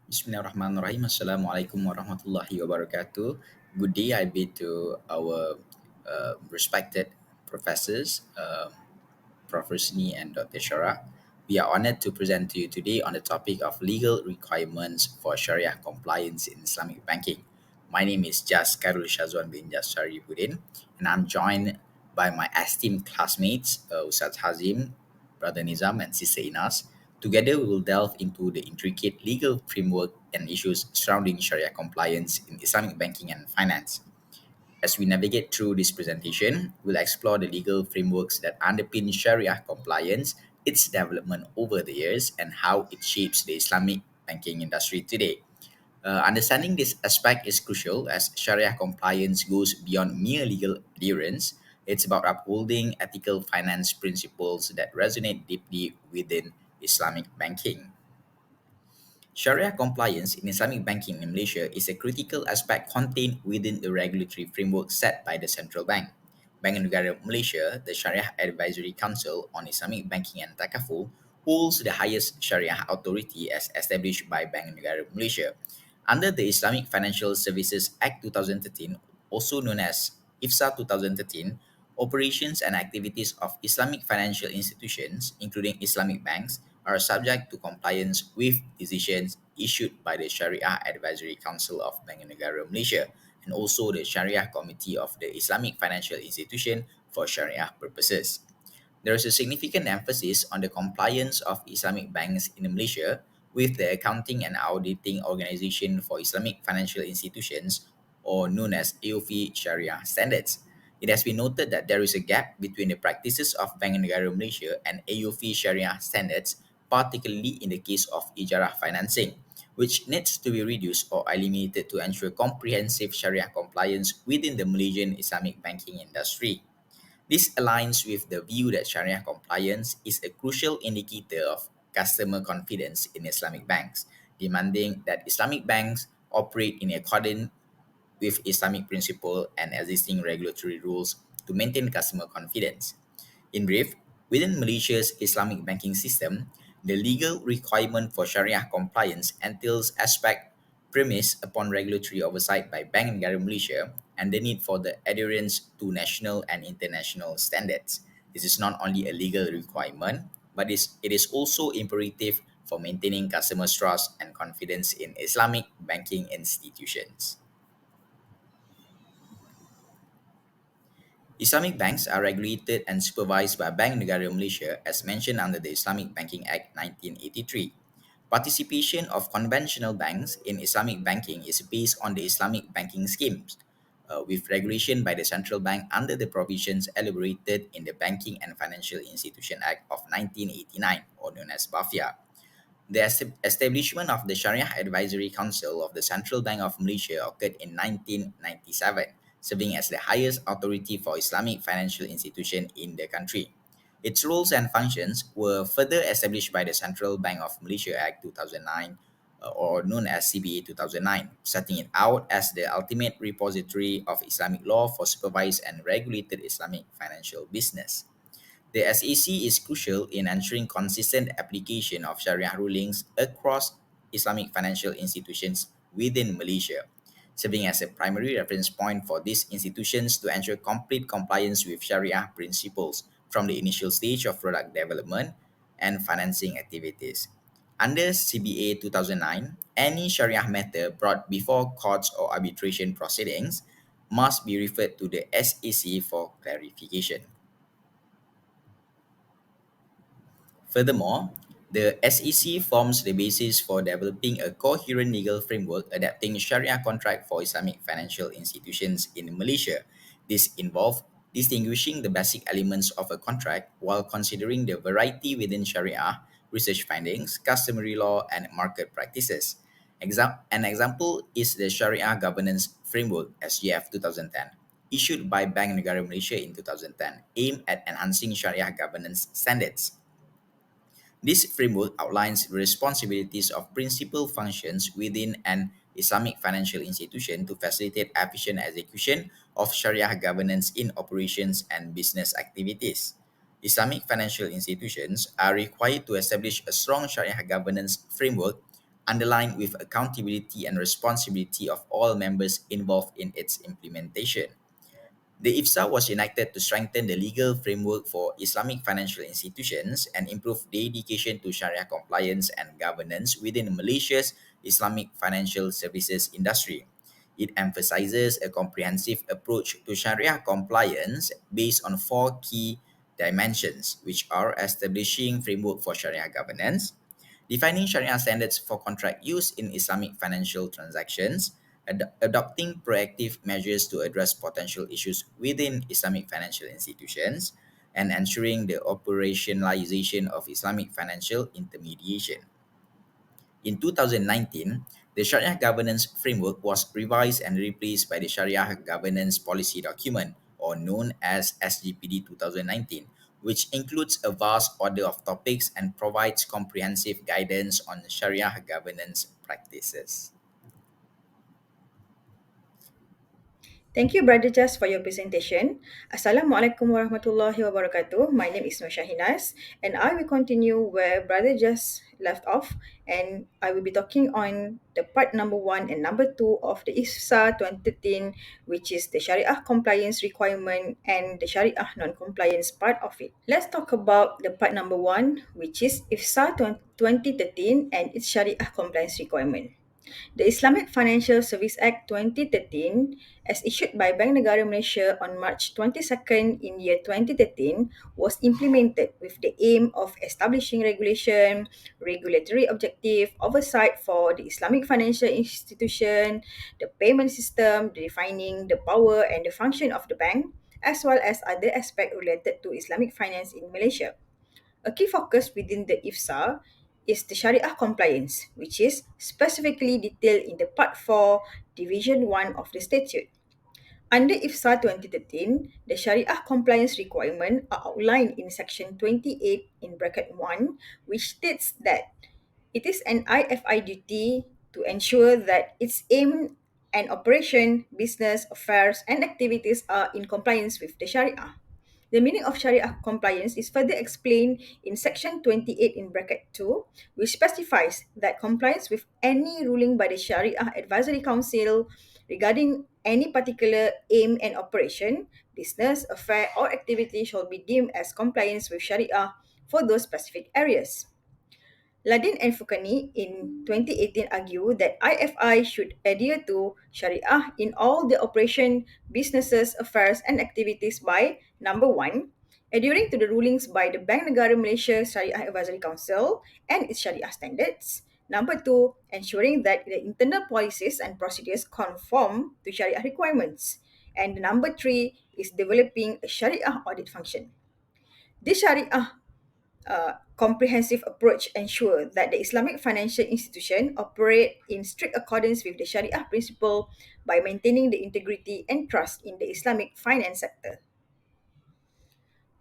Bismillahirrahmanirrahim. Assalamualaikum warahmatullahi wabarakatuh. Good day, I bid to our respected professors, Prof. Rosni and Dr. Shara. We are honored to present to you today on the topic of legal requirements for Sharia compliance in Islamic banking. My name is Jas KHAIRULSHAZWAN bin Jas Sharipudeen, and I'm joined by my esteemed classmates, Ustaz HAZIM, Brother Nizam, and Sister Inas. Together, we will delve into the intricate legal framework and issues surrounding Sharia compliance in Islamic banking and finance. As we navigate through this presentation, we'll explore the legal frameworks that underpin Sharia compliance, its development over the years, and how it shapes the Islamic banking industry today. Understanding this aspect is crucial as Sharia compliance goes beyond mere legal adherence. It's about upholding ethical finance principles that resonate deeply within Islamic banking. Sharia compliance in Islamic banking in Malaysia is a critical aspect contained within the regulatory framework set by the central bank. Bank Negara Malaysia, the Sharia Advisory Council on Islamic Banking and Takaful, holds the highest Sharia authority as established by Bank Negara Malaysia. Under the Islamic Financial Services Act 2013, also known as IFSA 2013, operations and activities of Islamic financial institutions, including Islamic banks, are subject to compliance with decisions issued by the Sharia Advisory Council of Bank Negara Malaysia and also the Sharia Committee of the Islamic Financial Institution for Sharia purposes. There is a significant emphasis on the compliance of Islamic banks in Malaysia with the Accounting and Auditing Organization for Islamic Financial Institutions, or known as AOFI Sharia standards. It has been noted that there is a gap between the practices of Bank Negara Malaysia and AOFI Sharia standards, particularly in the case of ijarah financing, which needs to be reduced or eliminated to ensure comprehensive Sharia compliance within the Malaysian Islamic banking industry. This aligns with the view that Sharia compliance is a crucial indicator of customer confidence in Islamic banks, demanding that Islamic banks operate in accordance with Islamic principle and existing regulatory rules to maintain customer confidence. In brief, within Malaysia's Islamic banking system, the legal requirement for Sharia compliance entails aspect premised upon regulatory oversight by Bank Negara Malaysia and the need for the adherence to national and international standards. This is not only a legal requirement, but it is also imperative for maintaining customers' trust and confidence in Islamic banking institutions. Islamic banks are regulated and supervised by Bank Negara Malaysia as mentioned under the Islamic Banking Act 1983. Participation of conventional banks in Islamic banking is based on the Islamic banking schemes, with regulation by the central bank under the provisions elaborated in the Banking and Financial Institution Act of 1989, or known as BAFIA. The establishment of the Sharia Advisory Council of the Central Bank of Malaysia occurred in 1997, serving as the highest authority for Islamic financial institution in the country. Its roles and functions were further established by the Central Bank of Malaysia Act 2009, or known as CBA 2009, setting it out as the ultimate repository of Islamic law for supervised and regulated Islamic financial business. The SAC is crucial in ensuring consistent application of Sharia rulings across Islamic financial institutions within Malaysia, serving as a primary reference point for these institutions to ensure complete compliance with Sharia principles from the initial stage of product development and financing activities. Under CBA 2009, any Sharia matter brought before courts or arbitration proceedings must be referred to the SAC for clarification. Furthermore, the SEC forms the basis for developing a coherent legal framework adapting Sharia contract for Islamic financial institutions in Malaysia. This involves distinguishing the basic elements of a contract while considering the variety within Sharia, research findings, customary law, and market practices. An example is the Sharia Governance Framework (SGF 2010), issued by Bank Negara Malaysia in 2010, aimed at enhancing Sharia governance standards. This framework outlines the responsibilities of principal functions within an Islamic financial institution to facilitate efficient execution of Sharia governance in operations and business activities. Islamic financial institutions are required to establish a strong Sharia governance framework underlined with accountability and responsibility of all members involved in its implementation. The IFSA was enacted to strengthen the legal framework for Islamic financial institutions and improve dedication to Sharia compliance and governance within Malaysia's Islamic financial services industry. It emphasizes a comprehensive approach to Sharia compliance based on four key dimensions, which are establishing framework for Sharia governance, defining Sharia standards for contract use in Islamic financial transactions, adopting proactive measures to address potential issues within Islamic financial institutions, and ensuring the operationalization of Islamic financial intermediation. In 2019, the Sharia governance framework was revised and replaced by the Sharia Governance Policy Document, or known as SGPD 2019, which includes a vast order of topics and provides comprehensive guidance on Sharia governance practices. Thank you, Brother Jas, for your presentation. Assalamualaikum warahmatullahi wabarakatuh. My name is NURSYAHINAZ, and I will continue where Brother Jas left off, and I will be talking on the part number one and number two of the IFSA 2013, which is the Shariah compliance requirement and the Shariah non-compliance part of it. Let's talk about the part number one, which is IFSA 2013 and its Shariah compliance requirement. The Islamic Financial Service Act 2013, as issued by Bank Negara Malaysia on March 22nd in year 2013, was implemented with the aim of establishing regulation, regulatory objective, oversight for the Islamic financial institution, the payment system, defining the power and the function of the bank, as well as other aspects related to Islamic finance in Malaysia. A key focus within the IFSA is the Shariah compliance, which is specifically detailed in the Part 4, Division 1 of the statute. Under IFSA 2013, the Shariah compliance requirements are outlined in Section 28 in bracket 1, which states that it is an IFI duty to ensure that its aim and operation, business, affairs, and activities are in compliance with the Sharia. The meaning of Sharia compliance is further explained in Section 28 in bracket 2, which specifies that compliance with any ruling by the Sharia Advisory Council regarding any particular aim and operation, business, affair, or activity shall be deemed as compliance with Sharia for those specific areas. Ladin and Fukani in 2018 argue that IFI should adhere to Sharia in all the operation, businesses, affairs, and activities by number one, adhering to the rulings by the Bank Negara Malaysia Sharia Advisory Council and its Sharia standards. Number two, ensuring that the internal policies and procedures conform to Sharia requirements. And number three is developing a Sharia audit function. This Sharia comprehensive approach ensure that the Islamic financial institution operate in strict accordance with the Sharia principle by maintaining the integrity and trust in the Islamic finance sector.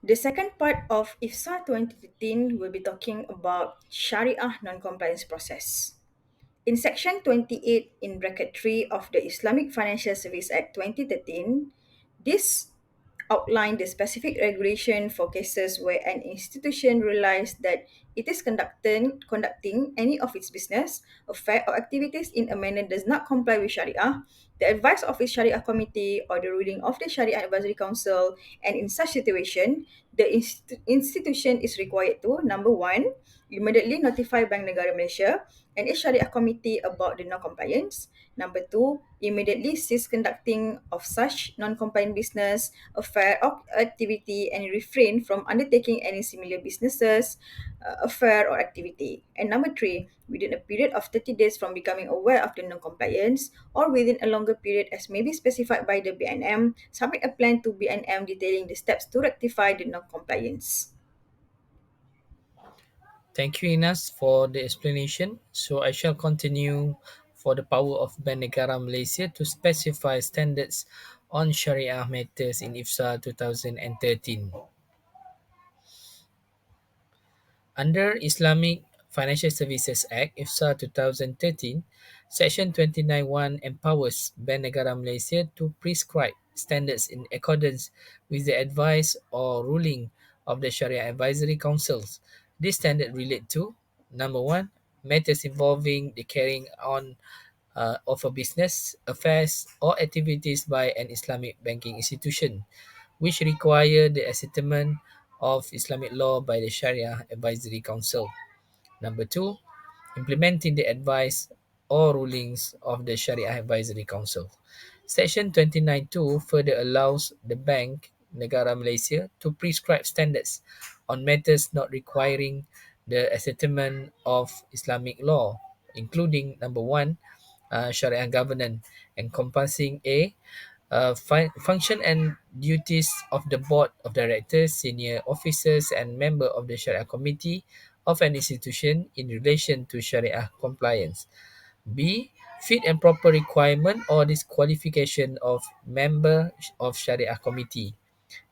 The second part of IFSA 2015 will be talking about Sharia non-compliance process. In Section 28 in bracket 3 of the Islamic Financial Service Act 2013, this outlined the specific regulation for cases where an institution realized that it is conducting any of its business, affair, or activities in a manner does not comply with Sharia, the advice of its Sharia committee or the ruling of the Sharia Advisory Council, and in such situation, the institution is required to, number one, immediately notify Bank Negara Malaysia and its Sharia committee about the non-compliance. Number two, immediately cease conducting of such non-compliant business, affair, or activity and refrain from undertaking any similar businesses, affair, or activity. And number three, within a period of 30 days from becoming aware of the non-compliance or within a longer period as may be specified by the BNM, submit a plan to BNM detailing the steps to rectify the non-compliance. Thank you, Inas, for the explanation. So I shall continue for the power of Bank Negara Malaysia to specify standards on Sharia matters in IFSA 2013. Under Islamic Financial Services Act IFSA 2013, Section 29(1) empowers Bank Negara Malaysia to prescribe standards in accordance with the advice or ruling of the Sharia Advisory Councils. These standards relate to number one, matters involving the carrying on of a business, affairs, or activities by an Islamic banking institution, which require the ascertainment of Islamic law by the Sharia Advisory Council. Number two, implementing the advice or rulings of the Sharia Advisory Council. Section 29.2 further allows the Bank Negara Malaysia to prescribe standards on matters not requiring the ascertainment of Islamic law, including number one, Sharia governance, encompassing a function and duties of the board of directors, senior officers, and member of the Sharia committee of an institution in relation to Sharia compliance. B. Fit and proper requirement or disqualification of member of Sharia committee.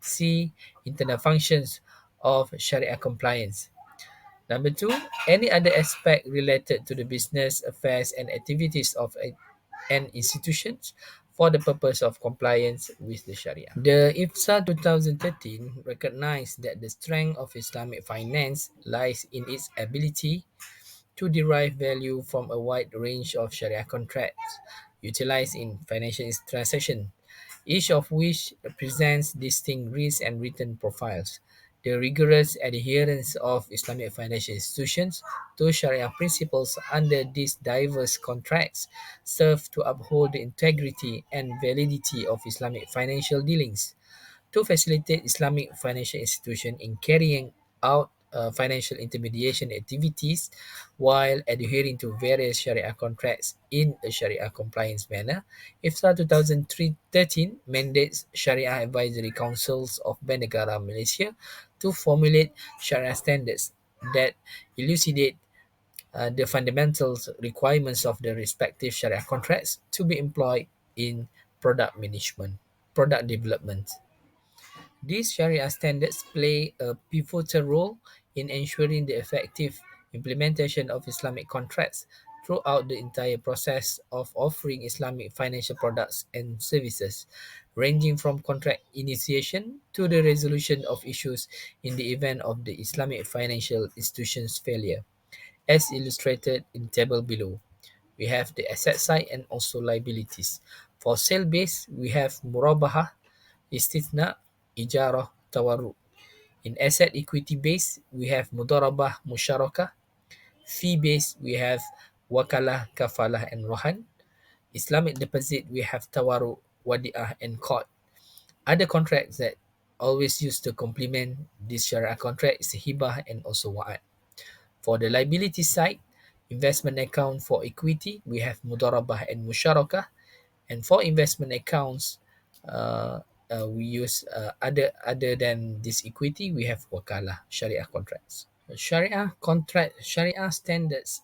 C. Internal functions of Sharia compliance. Number two, any other aspect related to the business, affairs, and activities of an institution for the purpose of compliance with the Sharia. The IFSA 2013 recognized that the strength of Islamic finance lies in its ability to derive value from a wide range of Sharia contracts utilized in financial transactions, each of which presents distinct risks and return profiles. The rigorous adherence of Islamic financial institutions to Sharia principles under these diverse contracts serve to uphold the integrity and validity of Islamic financial dealings to facilitate Islamic financial institutions in carrying out financial intermediation activities while adhering to various Sharia contracts in a Sharia compliance manner. IFSA 2013 mandates Sharia Advisory Councils of Bank Negara Malaysia to formulate Sharia standards that elucidate the fundamental requirements of the respective Sharia contracts to be employed in product management, product development. These Sharia standards play a pivotal role in ensuring the effective implementation of Islamic contracts throughout the entire process of offering Islamic financial products and services, ranging from contract initiation to the resolution of issues in the event of the Islamic financial institution's failure, as illustrated in table below. We have the asset side and also liabilities. For sale base, we have murabahah, istithna, ijarah, tawarruk. In asset equity base, we have mudarabah, musyarakah. Fee base, we have wakalah, kafalah, and rohan. Islamic deposit, we have tawarruk, wadi'ah, and qad. Other contracts that always used to complement this syariah contract is hibah and also wa'ad. For the liability side, investment account for equity, we have mudarabah and musyarakah. And for investment accounts, uh, we use other than this equity, we have wakalah, Sharia contracts. Sharia standards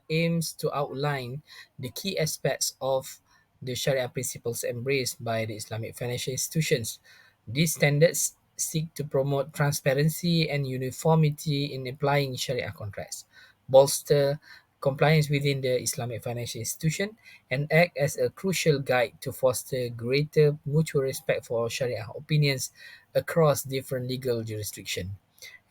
aims to outline the key aspects of the Sharia principles embraced by the Islamic financial institutions. These standards seek to promote transparency and uniformity in applying Sharia contracts, bolster compliance within the Islamic financial institution, and act as a crucial guide to foster greater mutual respect for Sharia opinions across different legal jurisdictions.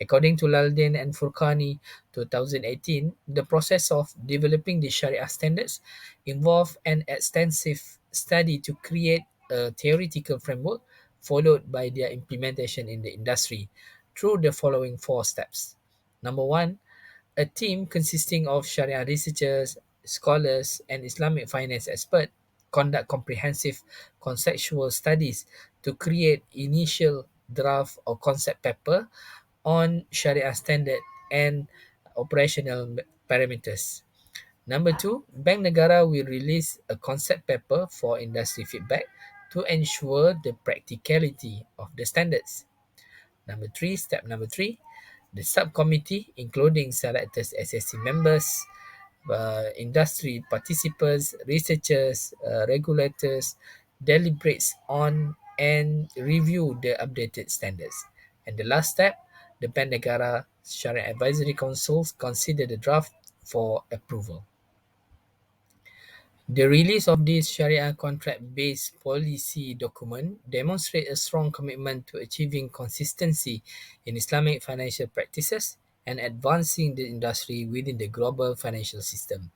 According to Laldin and Furqani 2018, the process of developing the Sharia standards involved an extensive study to create a theoretical framework followed by their implementation in the industry through the following four steps. Number one, a team consisting of Sharia researchers, scholars, and Islamic finance experts conduct comprehensive conceptual studies to create initial draft or concept paper on Sharia standard and operational parameters. Number two, Bank Negara will release a concept paper for industry feedback to ensure the practicality of the standards. Step number three, the subcommittee, including selected SSC members, industry participants, researchers, regulators, deliberates on and review the updated standards. And the last step, the Bank Negara Sharia Advisory Councils consider the draft for approval. The release of this Sharia contract-based policy document demonstrates a strong commitment to achieving consistency in Islamic financial practices and advancing the industry within the global financial system.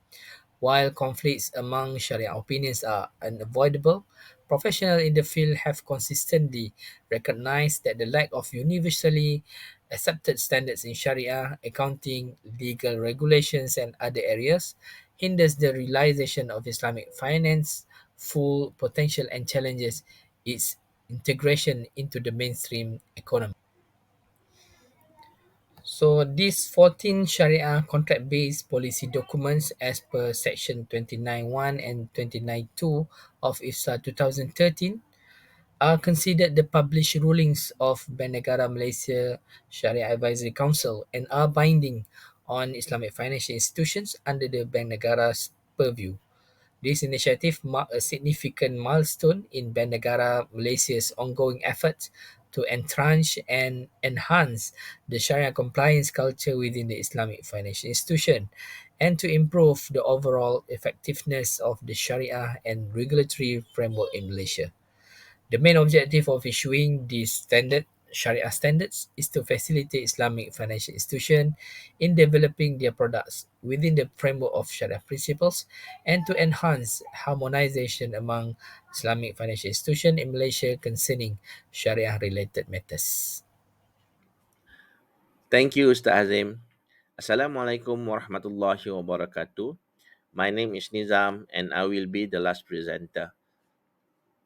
While conflicts among Sharia opinions are unavoidable, professionals in the field have consistently recognized that the lack of universally accepted standards in Sharia, accounting, legal regulations, and other areas hinders the realization of Islamic finance full potential and challenges its integration into the mainstream economy. So these 14 Sharia contract-based policy documents as per Section 29.1 and 29.2 of IFSA 2013 are considered the published rulings of Bank Negara Malaysia Sharia Advisory Council and are binding on Islamic financial institutions under the Bank Negara's purview. This initiative marked a significant milestone in Bank Negara Malaysia's ongoing efforts to entrench and enhance the Sharia compliance culture within the Islamic financial institution and to improve the overall effectiveness of the Sharia and regulatory framework in Malaysia. The main objective of issuing these Sharia standards is to facilitate Islamic financial institutions in developing their products within the framework of Sharia principles and to enhance harmonization among Islamic financial institutions in Malaysia concerning Sharia related matters. Thank you, Ustaz Azim. Assalamualaikum warahmatullahi wabarakatuh. My name is Nizam and I will be the last presenter.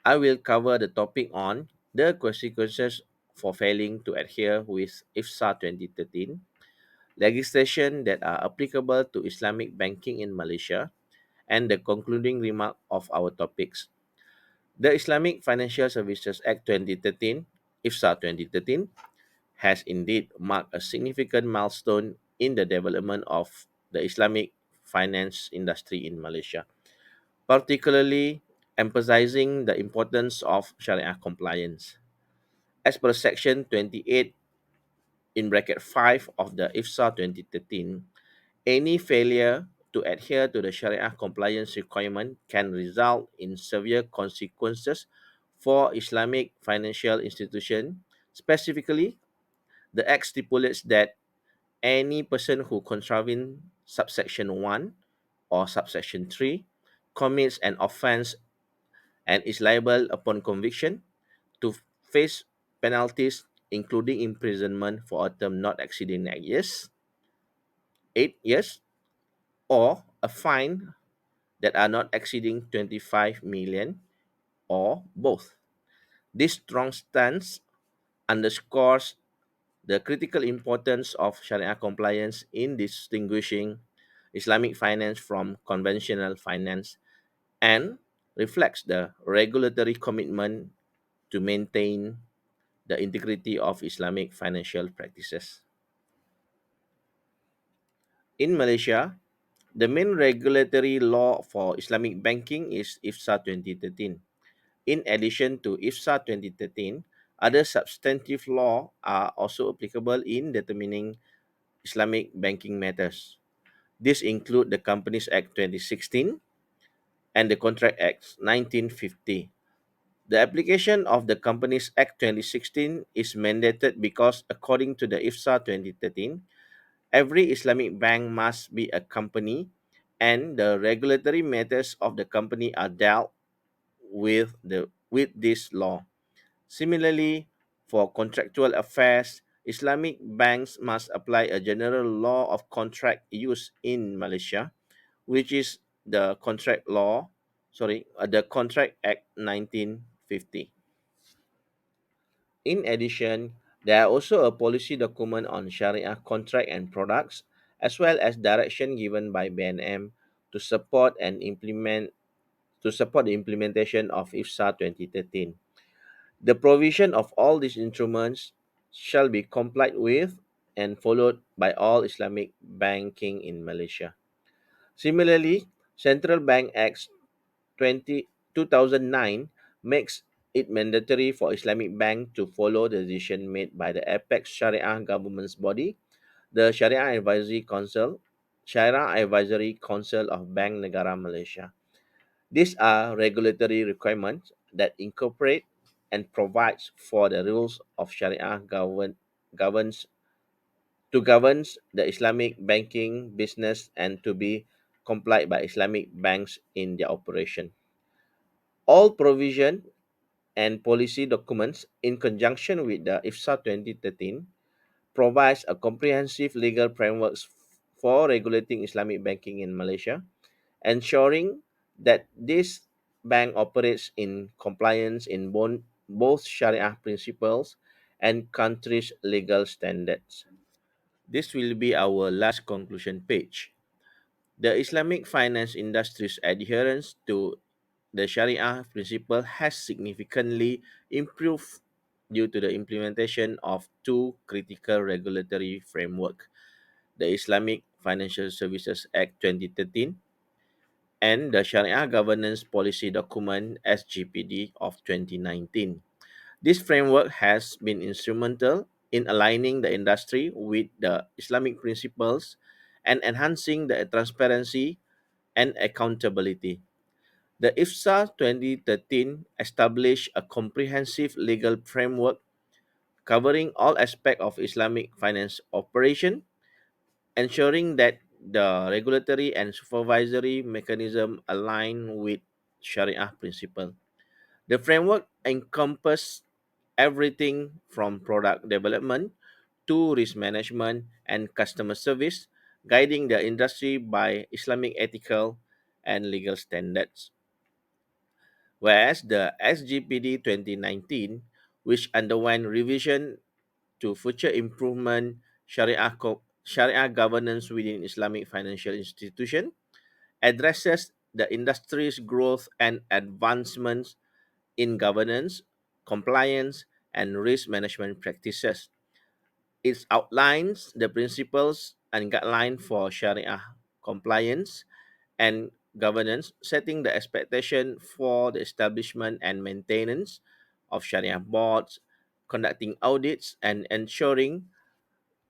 I will cover the topic on the consequences for failing to adhere with IFSA 2013, legislation that are applicable to Islamic banking in Malaysia, and the concluding remark of our topics. The Islamic Financial Services Act 2013, IFSA 2013, has indeed marked a significant milestone in the development of the Islamic finance industry in Malaysia, particularly emphasizing the importance of Sharia compliance. As per Section 28 in bracket 5 of the IFSA 2013, any failure to adhere to the Sharia compliance requirement can result in severe consequences for Islamic financial institution. Specifically, the Act stipulates that any person who contravene subsection 1 or subsection 3 commits an offense and is liable upon conviction to face penalties including imprisonment for a term not exceeding 8 years or a fine that are not exceeding 25 million or both. This strong stance underscores the critical importance of Sharia compliance in distinguishing Islamic finance from conventional finance and reflects the regulatory commitment to maintain the integrity of Islamic financial practices. In Malaysia, the main regulatory law for Islamic banking is IFSA 2013. In addition to IFSA 2013, other substantive law are also applicable in determining Islamic banking matters. These include the Companies Act 2016 and the Contract Act 1950. The application of the Companies Act 2016 is mandated because, according to the IFSA 2013, every Islamic bank must be a company and the regulatory matters of the company are dealt with this law. Similarly, for contractual affairs, Islamic banks must apply a general law of contract use in Malaysia, which is the Contract Act 1950. In addition, there are also a policy document on Sharia contract and products, as well as direction given by BNM to support the implementation of IFSA 2013. The provision of all these instruments shall be complied with and followed by all Islamic banking in Malaysia. Similarly, Central Bank Act 2009 makes it mandatory for Islamic bank to follow the decision made by the Apex Sharia government's body, the Sharia Advisory Council of Bank Negara Malaysia. These are regulatory requirements that incorporate and provides for the rules of Sharia governs to govern the Islamic banking business and to be complied by Islamic banks in their operation. All provision and policy documents in conjunction with the IFSA 2013 provides a comprehensive legal framework for regulating Islamic banking in Malaysia, ensuring that this bank operates in compliance in both Sharia principles and country's legal standards. This will be our last conclusion page. The Islamic finance industry's adherence to the Sharia principle has significantly improved due to the implementation of two critical regulatory framework, the Islamic Financial Services Act 2013 and the Sharia Governance Policy Document SGPD of 2019. This framework has been instrumental in aligning the industry with the Islamic principles and enhancing the transparency and accountability. The IFSA 2013 established a comprehensive legal framework covering all aspects of Islamic finance operation, ensuring that the regulatory and supervisory mechanism align with Sharia principle. The framework encompasses everything from product development to risk management and customer service, guiding the industry by Islamic ethical and legal standards. Whereas the SGPD 2019, which underwent revision to future improvement Sharia governance within Islamic financial institution, addresses the industry's growth and advancements in governance, compliance, and risk management practices. It outlines the principles and guidelines for Sharia compliance and governance, setting the expectation for the establishment and maintenance of Sharia boards, conducting audits, and ensuring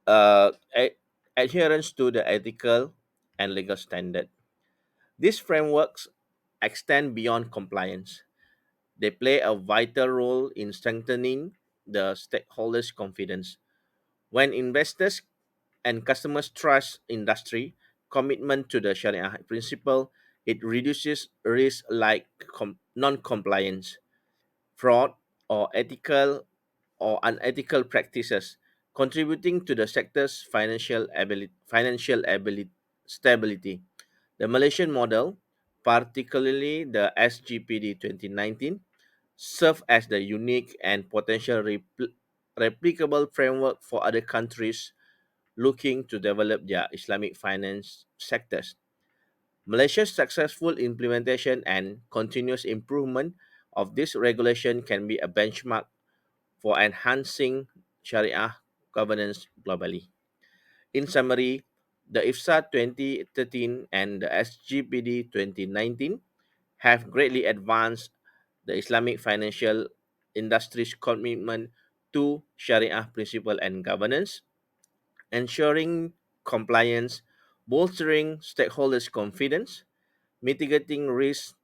uh, a- adherence to the ethical and legal standard. These frameworks extend beyond compliance. They play a vital role in strengthening the stakeholders' confidence. When investors and customers trust industry commitment to the Sharia principle, it reduces risk like non-compliance, fraud, or ethical or unethical practices, contributing to the sector's financial stability. The Malaysian model, particularly the SGPD 2019, serve as the unique and potential replicable framework for other countries looking to develop their Islamic finance sectors. Malaysia's successful implementation and continuous improvement of this regulation can be a benchmark for enhancing Sharia governance globally. In summary, the IFSA 2013 and the SGPD 2019 have greatly advanced the Islamic financial industry's commitment to Sharia principle and governance, ensuring compliance, bolstering stakeholders' confidence, mitigating risk,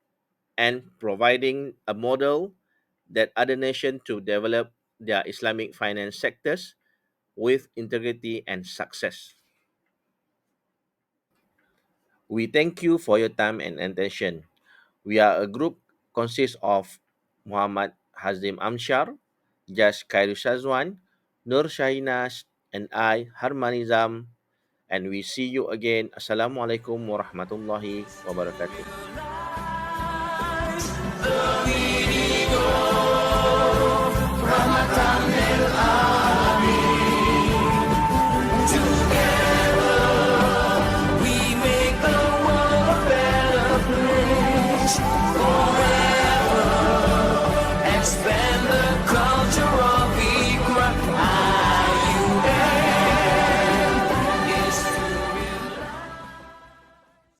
and providing a model that other nations to develop their Islamic finance sectors with integrity and success. We thank you for your time and attention. We are a group consists of Muhammad Hazim AMSYAR, Jas KHAIRULSHAZWAN, NURSYAHINAZ, and I, Harmanizam, and we see you again. Assalamualaikum warahmatullahi wabarakatuh.